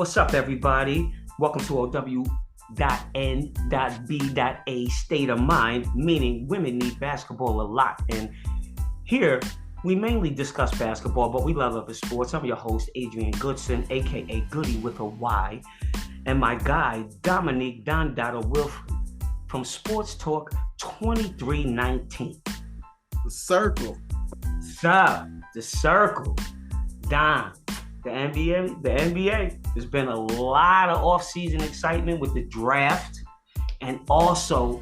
What's up, everybody? Welcome to W.N.B.A state of mind, meaning women need basketball a lot. And here, we mainly discuss basketball, but we love other sports. I'm your host, Adrian Goodson, a.k.a. Goody with a Y, and my guy, Dominique Dondada Wilfred from Sports Talk 2319. The Circle. The Circle. Don. The NBA, there's been a lot of off-season excitement with the draft and also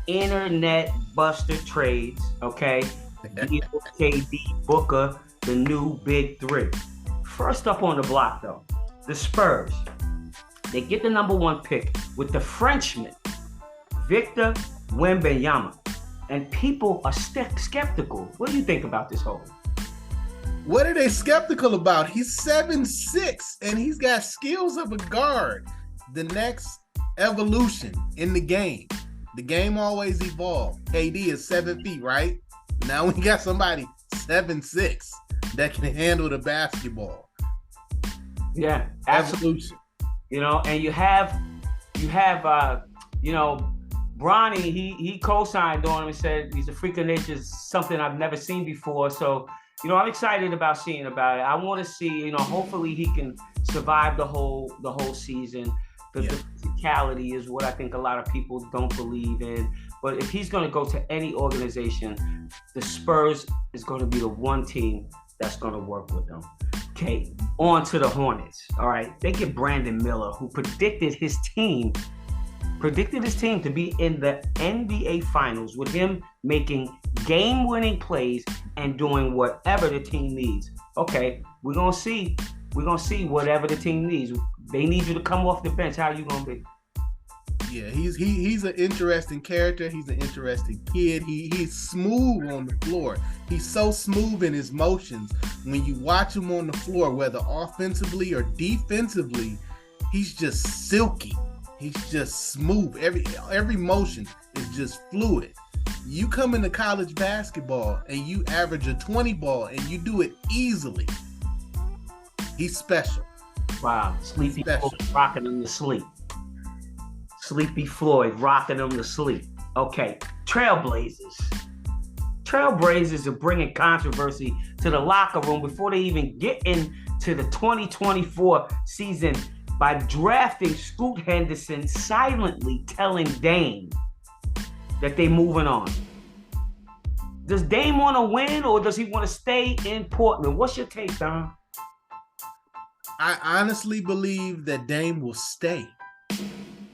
internet buster trades, okay? KD, Booker, the new big three. First up on the block, though, the Spurs. They get the number one pick with the Frenchman, Victor Wembanyama. And people are skeptical. What do you think about this whole? What are they skeptical about? He's 7'6", and he's got skills of a guard. The next evolution in the game. The game always evolves. KD is 7 feet, right? Now we got somebody 7'6" that can handle the basketball. Yeah, evolution. You know, and you have, Bronny. He co-signed on him and said he's a freak of nature, something I've never seen before. So. I'm excited about seeing about it. I want to see, hopefully he can survive the whole season. The physicality is what I think a lot of people don't believe in. But if he's going to go to any organization, the Spurs is going to be the one team that's going to work with them. Okay, on to the Hornets. All right, they get Brandon Miller, who predicted his team to be in the NBA Finals with him making game-winning plays and doing whatever the team needs. Okay, we're gonna see whatever the team needs. They need you to come off the bench. How are you gonna be? Yeah, he's an interesting character. He's an interesting kid. He's smooth on the floor. He's so smooth in his motions. When you watch him on the floor, whether offensively or defensively, he's just silky. He's just smooth. Every motion is just fluid. You come into college basketball and you average a 20 ball and you do it easily. He's special. Wow. Sleepy Floyd rocking him to sleep. Sleepy Floyd rocking him to sleep. Okay. Trailblazers are bringing controversy to the locker room before they even get into the 2024 season by drafting Scoot Henderson, silently telling Dame that they moving on. Does Dame want to win or does he want to stay in Portland? What's your take, Don? I honestly believe that Dame will stay.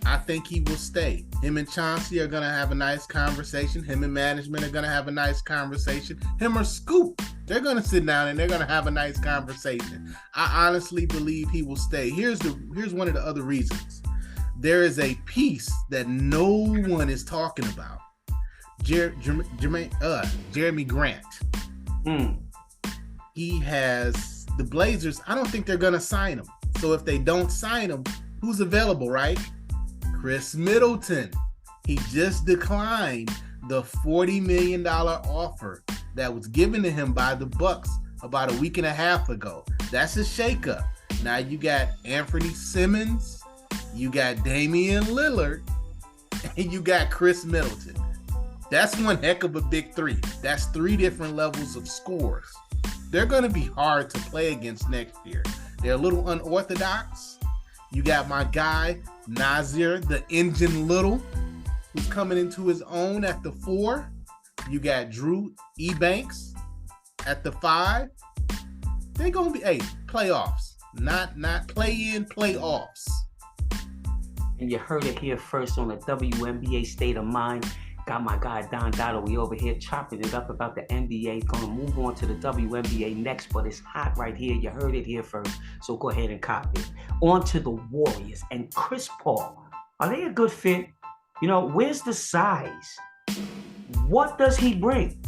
I think he will stay. Him and Chauncey are going to have a nice conversation. Him and management are going to have a nice conversation. Him or Scoop, they're going to sit down and they're going to have a nice conversation. I honestly believe he will stay. Here's one of the other reasons. There is a piece that no one is talking about. Jeremy Grant. He has the Blazers. I don't think they're going to sign him. So if they don't sign him, who's available, right? Chris Middleton. He just declined the $40 million offer that was given to him by the Bucks about a week and a half ago. That's a shakeup. Now you got Anthony Simmons, you got Damian Lillard, and you got Chris Middleton. That's one heck of a big three. That's 3 different levels of scores. They're going to be hard to play against next year. They're a little unorthodox. You got my guy, Nazir, the Engine Little, who's coming into his own at the 4. You got Drew Ebanks at the 5. They're going to be, playoffs. Not play-in, playoffs. And you heard it here first on the W.N.B.A state of mind. Got my guy Don Dotto. We over here chopping it up about the NBA. Gonna move on to the WNBA next, but it's hot right here. You heard it here first, so go ahead and copy it. On to the Warriors and Chris Paul. Are they a good fit? Where's the size? What does he bring?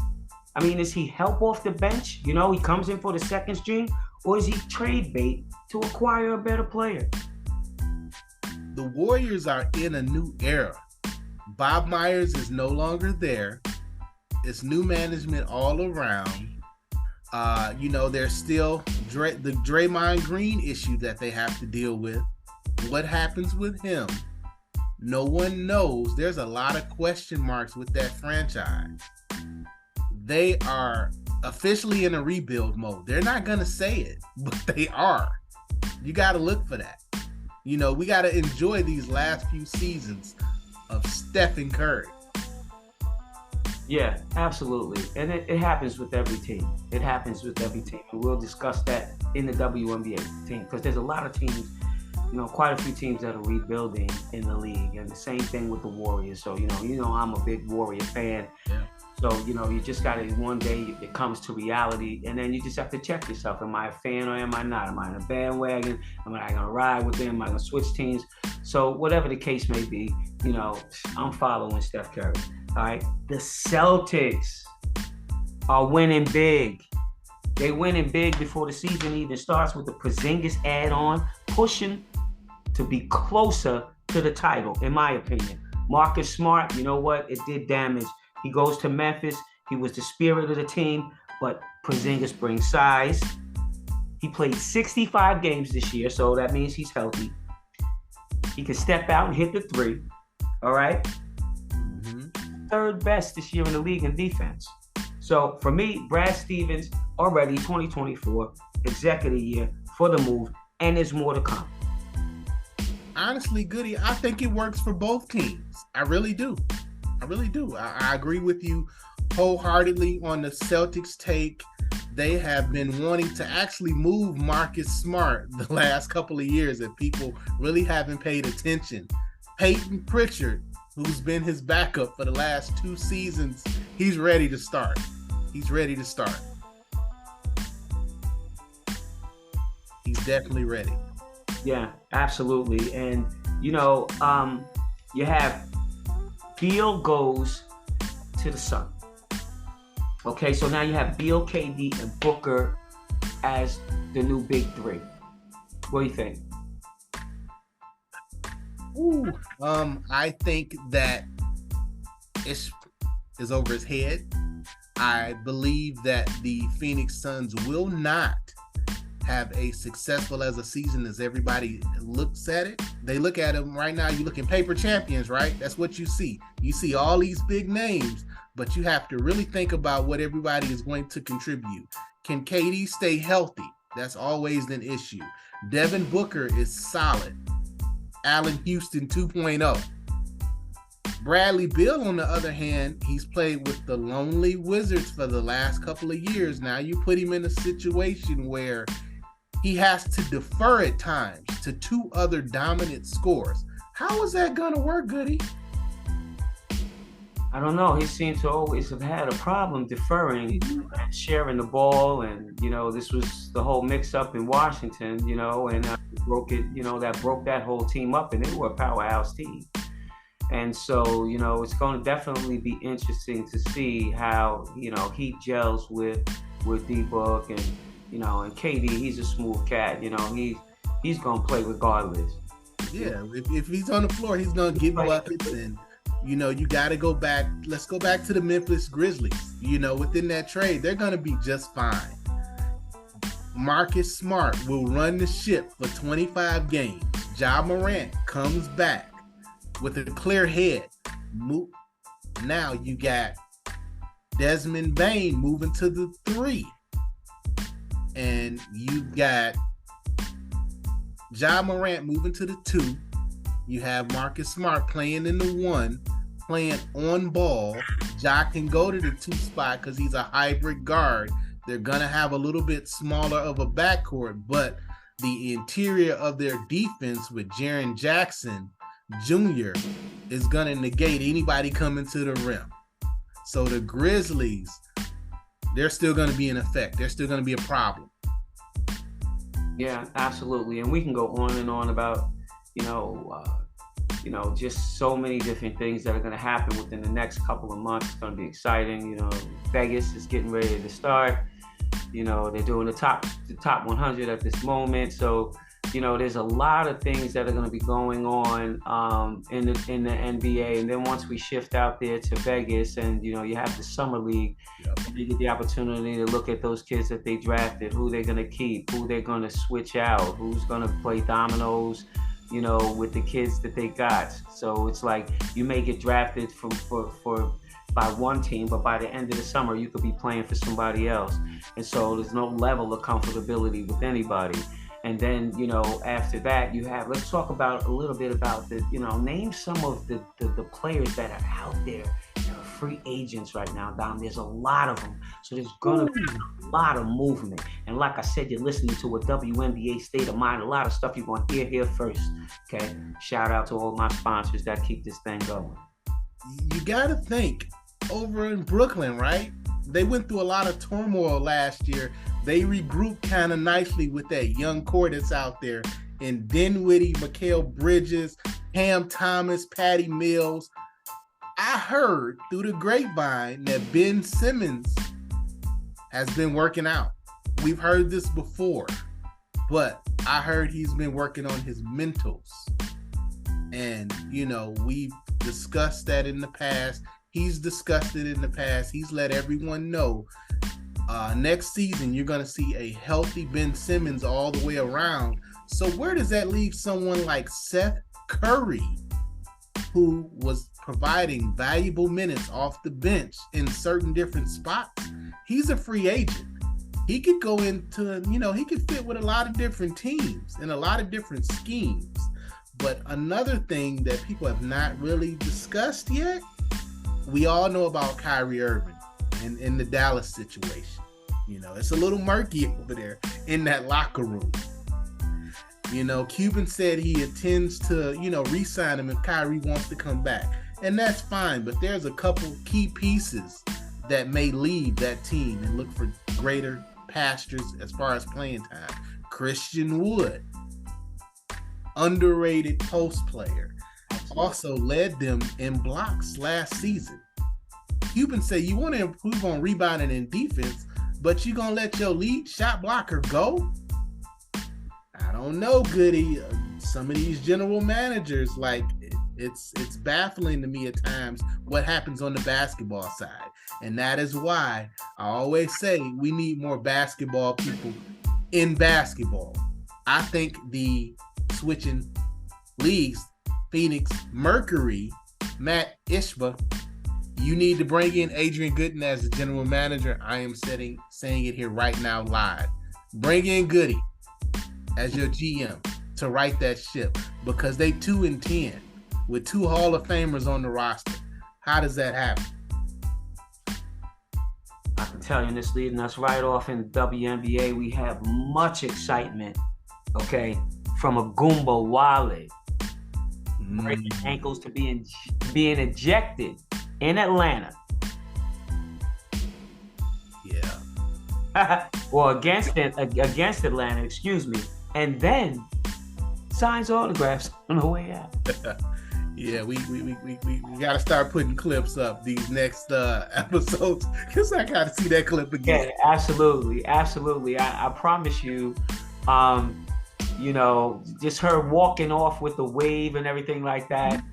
I mean, is he help off the bench? He comes in for the second string, or is he trade bait to acquire a better player? The Warriors are in a new era. Bob Myers is no longer there. It's new management all around. There's still the Draymond Green issue that they have to deal with. what happens with him, no one knows. There's a lot of question marks with that franchise. They are officially in a rebuild mode. They're not going to say it, but they are. You got to look for that. You know, we got to enjoy these last few seasons of Stephen Curry. Yeah, absolutely. And it happens with every team. It happens with every team. And we'll discuss that in the WNBA team, because there's a lot of teams, you know, quite a few teams that are rebuilding in the league. And the same thing with the Warriors. So, you know, I'm a big Warrior fan. Yeah. So, you know, you just got to, one day it comes to reality, and then you just have to check yourself. Am I a fan or am I not? Am I in a bandwagon? Am I going to ride with them? Am I going to switch teams? So whatever the case may be, you know, I'm following Steph Curry. All right. The Celtics are winning big. They winning big before the season even starts with the Porzingis add-on, pushing to be closer to the title, in my opinion. Marcus Smart, you know what? It did damage. He goes to Memphis. He was the spirit of the team, but Porzingis brings size. He played 65 games this year, so that means he's healthy. He can step out and hit the three, all right? Mm-hmm. Third best this year in the league in defense. So for me, Brad Stevens, already 2024, executive year for the move, and there's more to come. Honestly, Goody, I think it works for both teams. I really do. I agree with you wholeheartedly on the Celtics take. They have been wanting to actually move Marcus Smart the last couple of years that people really haven't paid attention. Peyton Pritchard, who's been his backup for the last 2 seasons, he's ready to start. He's definitely ready. Yeah, absolutely. And, you know, you have Beal goes to the Sun. Okay, so now you have Beal, KD, and Booker as the new big three. What do you think? I think that is over his head. I believe that the Phoenix Suns will not have a successful as a season as everybody looks at it. They look at them right now. You look at paper champions, right? That's what you see. You see all these big names, but you have to really think about what everybody is going to contribute. Can KD stay healthy? That's always an issue. Devin Booker is solid. Allen Houston 2.0. Bradley Beal, on the other hand, he's played with the lonely Wizards for the last couple of years. Now you put him in a situation where he has to defer at times to 2 other dominant scorers. How is that going to work, Goody? I don't know. He seems to always have had a problem deferring and sharing the ball. And, you know, this was the whole mix-up in Washington, you know, and broke that whole team up, and they were a powerhouse team. And so, you know, it's going to definitely be interesting to see how, you know, he gels with D-Book and, you know, and KD, he's a smooth cat. You know, he's going to play regardless. Yeah, if he's on the floor, he's going to give buckets. And, you know, you got to go back. Let's go back to the Memphis Grizzlies. You know, within that trade, they're going to be just fine. Marcus Smart will run the ship for 25 games. Ja Morant comes back with a clear head. Now you got Desmond Bane moving to the 3. And you got Ja Morant moving to the 2. You have Marcus Smart playing in the 1, playing on ball. Ja can go to the 2 spot because he's a hybrid guard. They're going to have a little bit smaller of a backcourt, but the interior of their defense with Jaren Jackson Jr. is going to negate anybody coming to the rim. So the Grizzlies, they're still going to be in effect. They're still going to be a problem. Yeah, absolutely. And we can go on and on about, just so many different things that are going to happen within the next couple of months. It's going to be exciting. You know, Vegas is getting ready to start. You know, they're doing the top 100 at this moment. So, you know, there's a lot of things that are going to be going on in the NBA. And then once we shift out there to Vegas and, you know, you have the summer league, you get the opportunity to look at those kids that they drafted, who they're going to keep, who they're going to switch out, who's going to play dominoes with the kids that they got. So it's like you may get drafted for by one team, but by the end of the summer, you could be playing for somebody else. And so there's no level of comfortability with anybody. And then, after that, let's talk about a little bit about name some of the players that are out there that are free agents right now, Dom. There's a lot of them. So there's going to be a lot of movement. And like I said, you're listening to a WNBA State of Mind. A lot of stuff you're going to hear here first. Okay. Shout out to all my sponsors that keep this thing going. You got to think, over in Brooklyn, right? They went through a lot of turmoil last year. They regrouped kind of nicely with that young core that's out there in Dinwiddie, Mikal Bridges, Cam Thomas, Patty Mills. I heard through the grapevine that Ben Simmons has been working out. We've heard this before, but I heard he's been working on his mentals. And, we've discussed that in the past. He's discussed it in the past. He's let everyone know next season you're going to see a healthy Ben Simmons all the way around. So where does that leave someone like Seth Curry, who was providing valuable minutes off the bench in certain different spots? He's a free agent. He could go into, he could fit with a lot of different teams and a lot of different schemes. But another thing that people have not really discussed yet, we all know about Kyrie Irving and in the Dallas situation. It's a little murky over there in that locker room. Cuban said he intends to, re-sign him if Kyrie wants to come back. And that's fine, but there's a couple key pieces that may leave that team and look for greater pastures as far as playing time. Christian Wood, underrated post player, also led them in blocks last season. Cuban said you want to improve on rebounding and defense, but you gonna let your lead shot blocker go? I don't know, Goody. Some of these general managers, it's baffling to me at times what happens on the basketball side. And that is why I always say we need more basketball people in basketball. I think the switching leagues, Phoenix Mercury, Matt Ishba, you need to bring in Adrian Gooden as the general manager. I am saying it here right now live. Bring in Goody as your GM to right that ship, because they 2-10 with 2 Hall of Famers on the roster. How does that happen? I can tell you, this leading us right off in the WNBA. We have much excitement, okay, from a Goomba Wale breaking ankles to being ejected in Atlanta. Yeah. Or against Atlanta, excuse me. And then signs autographs on the way out. Yeah, we got to start putting clips up these next episodes, because I got to see that clip again. Yeah, absolutely. I promise you, just her walking off with the wave and everything like that.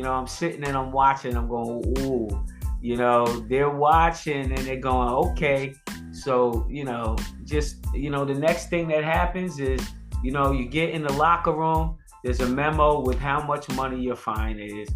I'm sitting and I'm watching. I'm going, ooh, they're watching and they're going, okay. So, the next thing that happens is, you get in the locker room. There's a memo with how much money your fine is,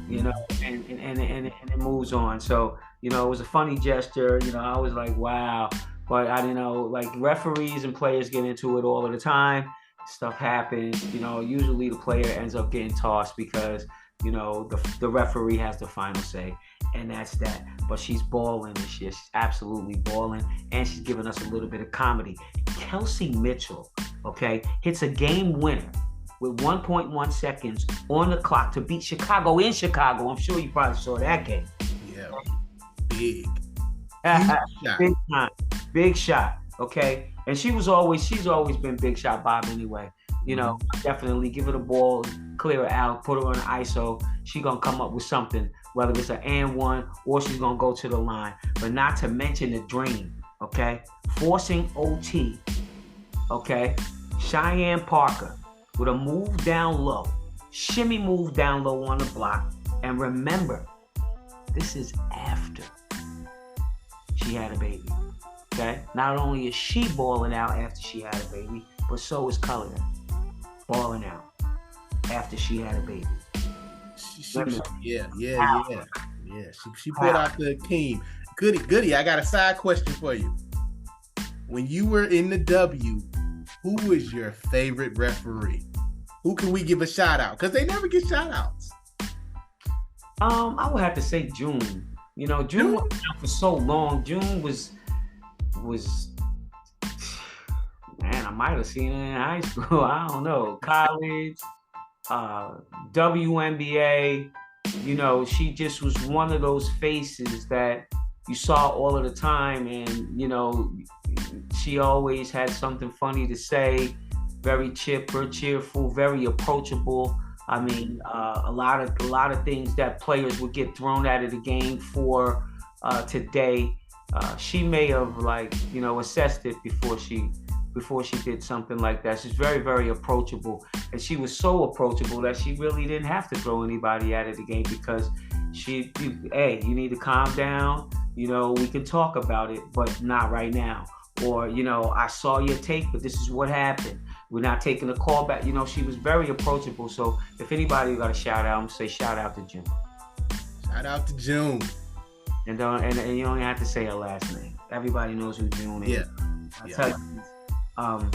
and it moves on. So, it was a funny gesture. I was like, wow. But I didn't know, like, referees and players get into it all of the time. Stuff happens. Usually the player ends up getting tossed because, the referee has the final say. And that's that. But she's balling this year. She's absolutely balling. And she's giving us a little bit of comedy. Kelsey Mitchell, okay, hits a game winner with 1.1 seconds on the clock to beat Chicago in Chicago. I'm sure you probably saw that game. Yeah. Big. Big time. Big shot. Okay. And she's always been big shot Bob anyway. Definitely give her the ball, clear her out, put her on ISO. She gonna come up with something, whether it's an and one or she's gonna go to the line. But not to mention the dream, okay? Forcing OT, okay? Cheyenne Parker with a move down low, shimmy move down low on the block. And remember, this is after she had a baby, okay? Not only is she balling out after she had a baby, but so is Cullinan balling out. after she had a baby. Yeah. She put out the team. Goody. I got a side question for you. When you were in the W, who was your favorite referee? Who can we give a shout out? Because they never get shout outs. I would have to say June. You know, June was out for so long. June was man, I might have seen her in high school. I don't know. College, W.N.B.A. You know, she just was one of those faces that you saw all of the time, and you know, she always had something funny to say. Very chipper, cheerful, very approachable. I mean, a lot of things that players would get thrown out of the game for today. She may have, like, you know, assessed it before she did something like that. She's very, very approachable, and she was so approachable that she really didn't have to throw anybody out of the game because hey, you need to calm down. You know, we can talk about it, but not right now. Or, you know, I saw your tape, but this is what happened. We're not taking a call back. You know, she was very approachable. So if anybody got a shout out, I'm gonna say shout out to June. Shout out to June. And you don't have to say her last name. Everybody knows who June is. Yeah. I tell you,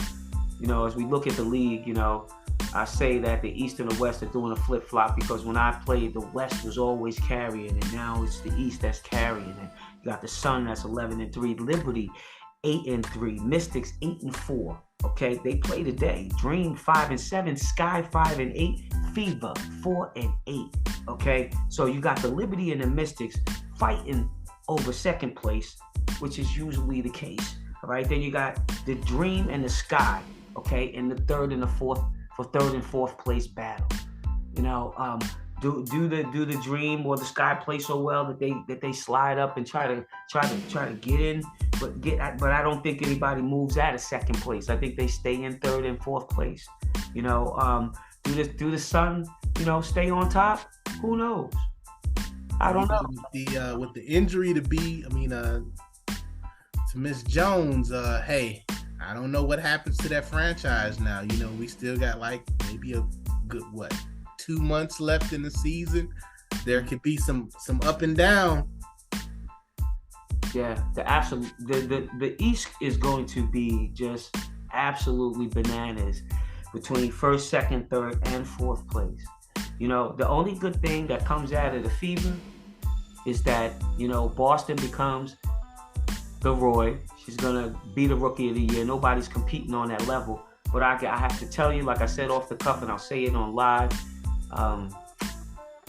you know, as we look at the league, you know, I say that the East and the West are doing a flip flop because when I played, the West was always carrying, and now it's the East that's carrying it. You got the Sun that's 11-3, Liberty 8-3, Mystics 8-4. Okay, they play today. Dream 5-7, Sky 5-8, Fever 4-8. Okay, so you got the Liberty and the Mystics fighting over second place, which is usually the case. All right, then you got the Dream and the Sky. Okay, in the third and fourth place battle. You know, do the Dream or the Sky play so well that they slide up and try to get in, but I don't think anybody moves out of second place. I think they stay in third and fourth place. You know, do the Sun, you know, stay on top? Who knows? I don't know. With the injury to Miss Jones, hey, I don't know what happens to that franchise now. You know, we still got like maybe a good 2 months left in the season. There could be some up and down. Yeah, the East is going to be just absolutely bananas between first, second, third, and fourth place. You know, the only good thing that comes out of the Fever is that, you know, Boston becomes the Roy. She's gonna be the Rookie of the Year. Nobody's competing on that level. But I have to tell you, like I said off the cuff, and I'll say it on live,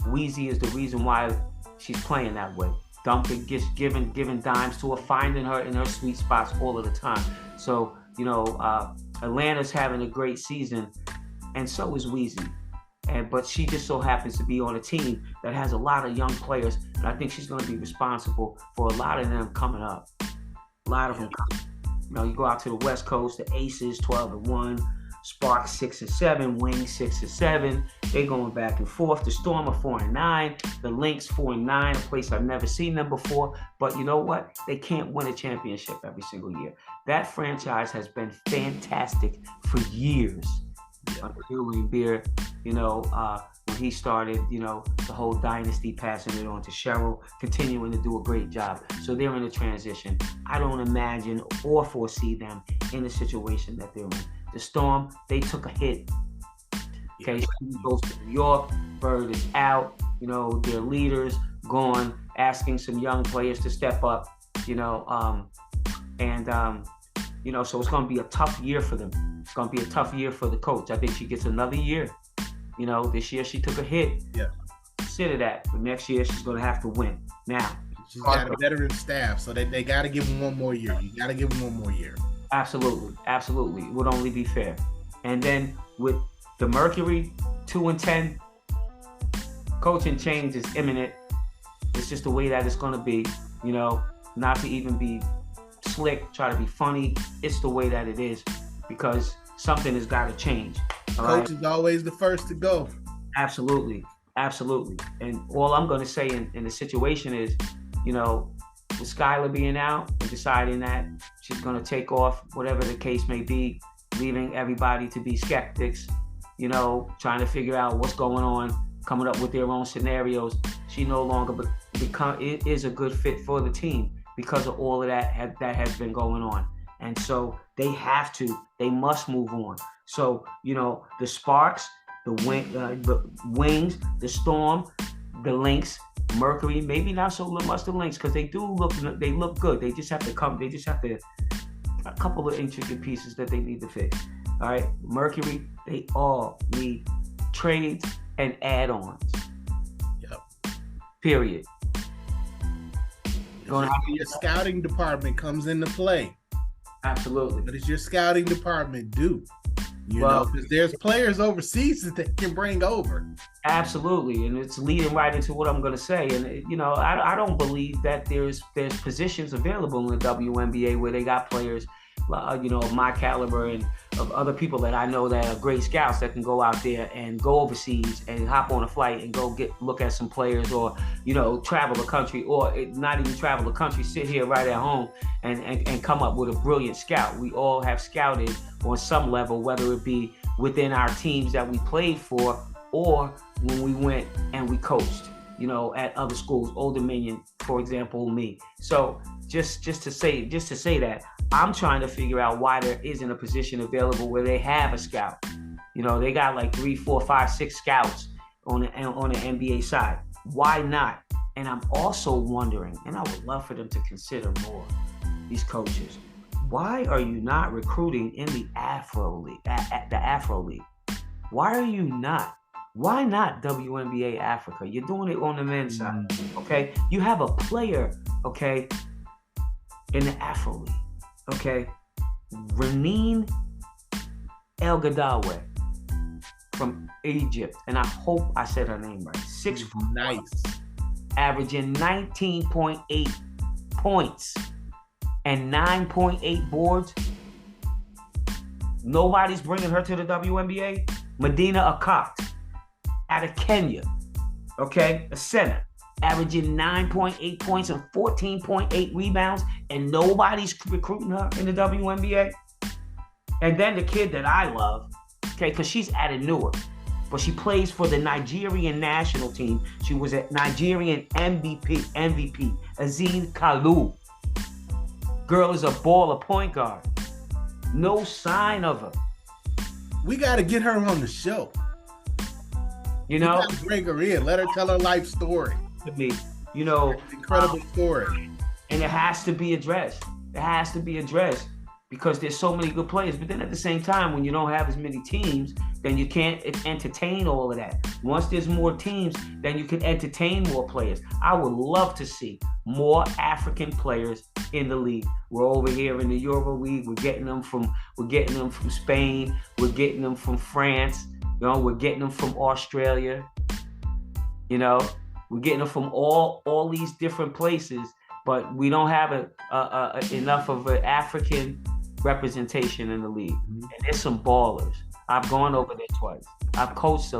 Weezy is the reason why she's playing that way. Dumping, just giving dimes to her, finding her in her sweet spots all of the time. So, you know, Atlanta's having a great season, and so is Weezy. But she just so happens to be on a team that has a lot of young players, and I think she's going to be responsible for a lot of them coming up. A lot of them coming. You know, you go out to the West Coast, the Aces 12-1, Sparks 6-7, Wings 6-7. They're going back and forth. The Storm are 4-9, the Lynx 4-9, a place I've never seen them before. But you know what? They can't win a championship every single year. That franchise has been fantastic for years. Under W.N.B.A, you know, when he started, you know, the whole dynasty, passing it on to Cheryl, continuing to do a great job. So they're in a transition. I don't imagine or foresee them in the situation that they're in. The Storm, they took a hit. Okay, she goes to New York, Bird is out, you know, their leaders gone, asking some young players to step up, you know, you know, so it's going to be a tough year for them. It's going to be a tough year for the coach. I think she gets another year. You know, this year she took a hit. Yeah. Consider that. But next year she's going to have to win. Now, she's got a veteran staff, so they got to give them one more year. You got to give them one more year. Absolutely. Absolutely. It would only be fair. And then with the Mercury, 2-10, coaching change is imminent. It's just the way that it's going to be, you know, not to even be slick, try to be funny. It's the way that it is because something has got to change. Coach is always the first to go. Absolutely. Absolutely. And all I'm going to say in the situation is, you know, with Skylar being out and deciding that she's going to take off, whatever the case may be, leaving everybody to be skeptics, trying to figure out what's going on, coming up with their own scenarios. She no longer is a good fit for the team because of all of that that has been going on. And so they must move on. So, the Sparks, the Wings, the Storm, the Lynx, Mercury, maybe not so much the Lynx, because they look good. They just have to a couple of intricate pieces that they need to fix. All right, Mercury, they all need trades and add-ons. Yep. Period. Your scouting department comes into play. Absolutely. What does your scouting department do? Because there's players overseas that they can bring over. Absolutely, and it's leading right into what I'm going to say. And I don't believe that there's positions available in the WNBA where they got players, of my caliber and of other people that I know that are great scouts that can go out there and go overseas and hop on a flight and go look at some players, or travel the country, or not even travel the country, sit here right at home and come up with a brilliant scout. We all have scouted on some level, whether it be within our teams that we played for, or when we went and we coached, at other schools, Old Dominion, for example, me. So just to say that, I'm trying to figure out why there isn't a position available where they have a scout. They got like 3, 4, 5, 6 scouts on the NBA side. Why not? And I'm also wondering, and I would love for them to consider more, these coaches, why are you not recruiting in the Afro League, the Afro League? Why are you not? Why not WNBA Africa? You're doing it on the men's side, okay? You have a player, okay, in the Afro League, okay? Reneen El Gadawe from Egypt, and I hope I said her name right. 6 foot, nice, averaging 19.8 points and 9.8 boards. Nobody's bringing her to the WNBA. Medina Akot out of Kenya, okay, a center, averaging 9.8 points and 14.8 rebounds, and nobody's recruiting her in the WNBA. And then the kid that I love, okay, because she's out of Newark, but she plays for the Nigerian national team. She was a Nigerian MVP, Azine Kalu. Girl is a baller point guard. No sign of her. We got to get her on the show. We got to bring her in. Let her tell her life story. To me, incredible story. And it has to be addressed. It has to be addressed because there's so many good players. But then at the same time, when you don't have as many teams, then you can't entertain all of that. Once there's more teams, then you can entertain more players. I would love to see more African players in the league. We're over here in the Euro League. We're getting them from Spain. We're getting them from France. We're getting them from Australia. We're getting them from all these different places, but we don't have enough of an African representation in the league. And there's some ballers. I've gone over there twice. I've coached a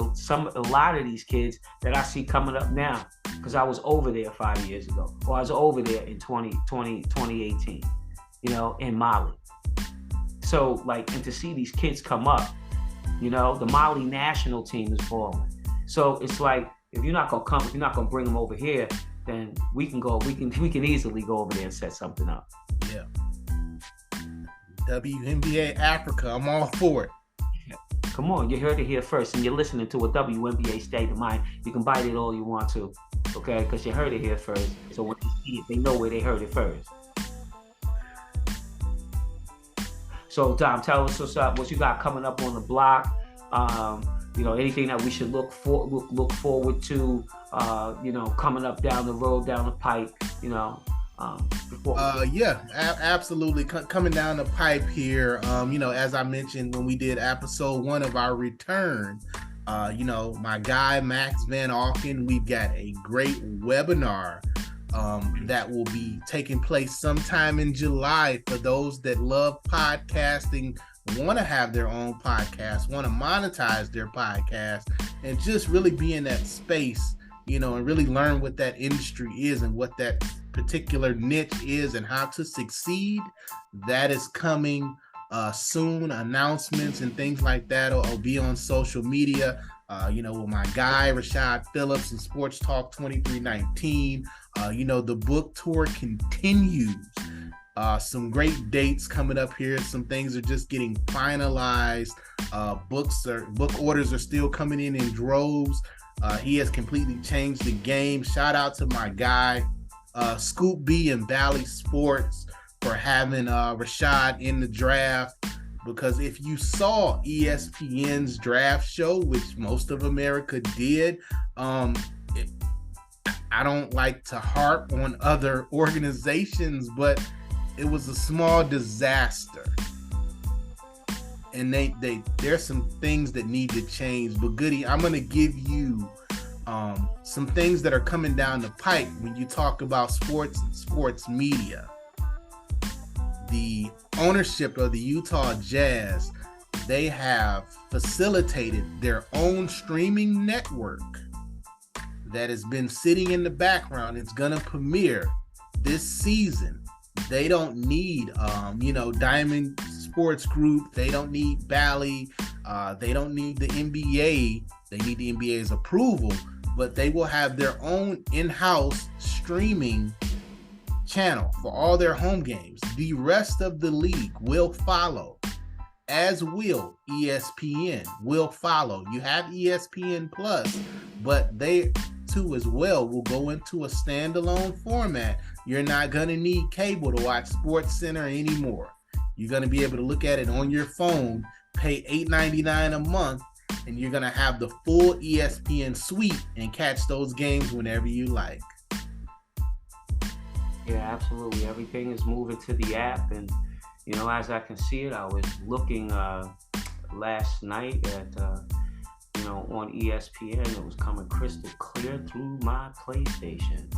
lot of these kids that I see coming up now because I was over there 5 years ago, or I was over there in 2018, in Mali. So and to see these kids come up, the Mali national team is balling. So it's like, if you're not gonna bring them over here, then we can easily go over there and set something up. Yeah. WNBA Africa, I'm all for it. Come on, you heard it here first, and you're listening to a WNBA State of Mind. You can bite it all you want to, okay? Because you heard it here first. So when they see it, they know where they heard it first. So, Dom, tell us what's up. What you got coming up on the block? Anything that we should look forward to, coming up down the road, down the pipe, absolutely. Coming down the pipe here, as I mentioned when we did episode 1 of our return, my guy, Max Van Auken, we've got a great webinar that will be taking place sometime in July for those that love podcasting, want to have their own podcast, want to monetize their podcast, and just really be in that space, and really learn what that industry is and what that particular niche is and how to succeed. That is coming soon. Announcements and things like that will be on social media. With my guy Rashad Phillips and Sports Talk 2319. The book tour continues. Some great dates coming up here. Some things are just getting finalized. Book orders are still coming in droves. He has completely changed the game. Shout out to my guy, Scoop B and Valley Sports, for having Rashad in the draft. Because if you saw ESPN's draft show, which most of America did, I don't like to harp on other organizations, but it was a small disaster. And there's some things that need to change. But Goody, I'm going to give you some things that are coming down the pipe when you talk about sports and sports media. The ownership of the Utah Jazz, they have facilitated their own streaming network that has been sitting in the background. It's going to premiere this season. They don't need, Diamond Sports Group. They don't need Bally. They don't need the NBA. They need the NBA's approval, but they will have their own in-house streaming channel for all their home games. The rest of the league will follow, as will ESPN will follow. You have ESPN Plus, but they too as well will go into a standalone format. You're not going to need cable to watch SportsCenter anymore. You're going to be able to look at it on your phone, pay $8.99 a month, and you're going to have the full ESPN suite and catch those games whenever you like. Yeah, absolutely. Everything is moving to the app, and as I can see it, I was looking last night at on ESPN. It was coming crystal clear through my PlayStation.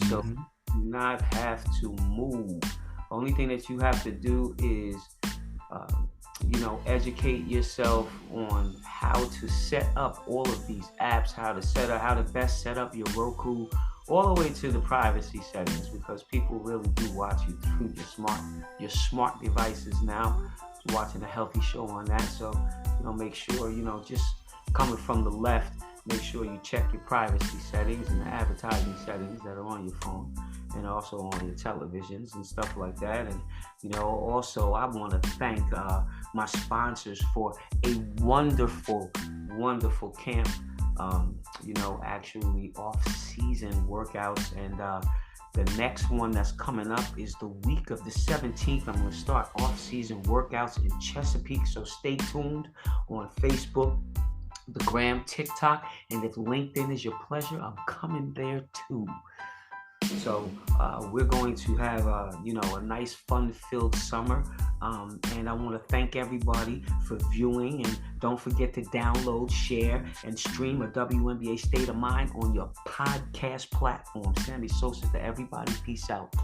So you do not have to move. Only thing that you have to do is educate yourself on how to set up all of these apps, how to best set up your Roku, all the way to the privacy settings, because people really do watch you through your smart devices now. Watching a healthy show on that, so make sure just coming from the left, make sure you check your privacy settings and the advertising settings that are on your phone and also on your televisions and stuff like that. And also I want to thank my sponsors for a wonderful camp. Actually off-season workouts, and the next one that's coming up is the week of the 17th. I'm going to start off-season workouts in Chesapeake, so stay tuned on Facebook, the Gram, TikTok, and if LinkedIn is your pleasure, I'm coming there too. So we're going to have a nice fun-filled summer, and I want to thank everybody for viewing, and don't forget to download, share, and stream a WNBA State of Mind on your podcast platform. Sammy Sosa to everybody. Peace out.